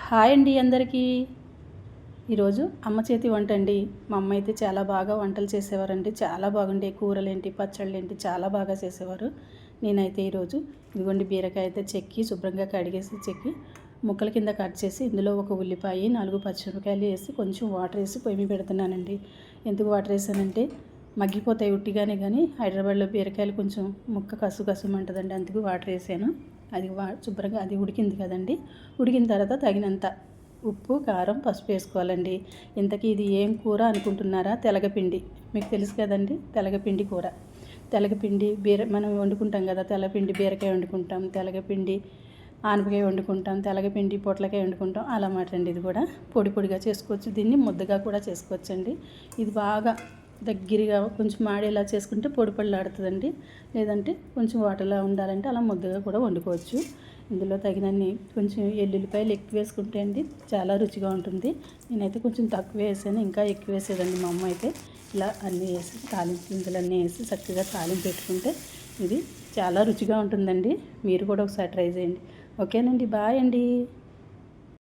Hi అండి అందరికీ. ఈరోజు అమ్మ చేతి వంట అండి. మా అమ్మ అయితే చాలా బాగా వంటలు చేసేవారండి. చాలా బాగుండే కూరలేంటి పచ్చళ్ళేంటి చాలా బాగా చేసేవారు. నేనైతే ఈరోజు ఇదిగోండి బీరకాయ అయితే చెక్కి శుభ్రంగా కడిగేసి చెక్కి ముక్కల కింద కట్ చేసి ఇందులో ఒక ఉల్లిపాయ 4 పచ్చిమిరపకాయలు వేసి కొంచెం వాటర్ వేసి పొయ్యి మీద పెడుతున్నానండి. ఎందుకు వాటర్ వేసానంటే మగ్గిపోతాయి ఉట్టిగానే, కానీ హైదరాబాద్లో బీరకాయలు కొంచెం ముక్క కసుమంటుందండి, అందుకు వాటర్ వేసాను. అది శుభ్రంగా అది ఉడికింది కదండి. ఉడికిన తర్వాత తగినంత ఉప్పు కారం పసుపు వేసుకోవాలండి. ఇంతకీ ఇది ఏం కూర అనుకుంటున్నారా? తెలగపిండి. మీకు తెలుసు కదండి తెలగపిండి కూర. తెలగపిండి మనం వండుకుంటాం కదా, తెలగపిండి బీరకాయ వండుకుంటాం, తెలగపిండి ఆనపకాయ వండుకుంటాం, తెలగపిండి పొట్లకాయ వండుకుంటాం, అలా మాటండి. ఇది కూడా పొడి పొడిగా చేసుకోవచ్చు, దీన్ని ముద్దగా కూడా చేసుకోవచ్చండి. ఇది బాగా దగ్గరగా కొంచెం మాడేలా చేసుకుంటే పొడి పళ్ళాడుతుందండి. లేదంటే కొంచెం వాటర్లా ఉండాలంటే అలా ముద్దగా కూడా వండుకోవచ్చు. ఇందులో తగినన్ని కొంచెం ఎల్లుల్లిపాయలు ఎక్కువ వేసుకుంటే అండి చాలా రుచిగా ఉంటుంది. నేనైతే కొంచెం తక్కువ వేసాను, ఇంకా ఎక్కువ వేసేదండి మా అమ్మ అయితే. ఇలా అన్నీ వేసి తాలింపు గింజలన్నీ వేసి చక్కగా తాలింపు పెట్టుకుంటే ఇది చాలా రుచిగా ఉంటుందండి. మీరు కూడా ఒకసారి ట్రై చేయండి. ఓకేనండి, బాయ్ అండి.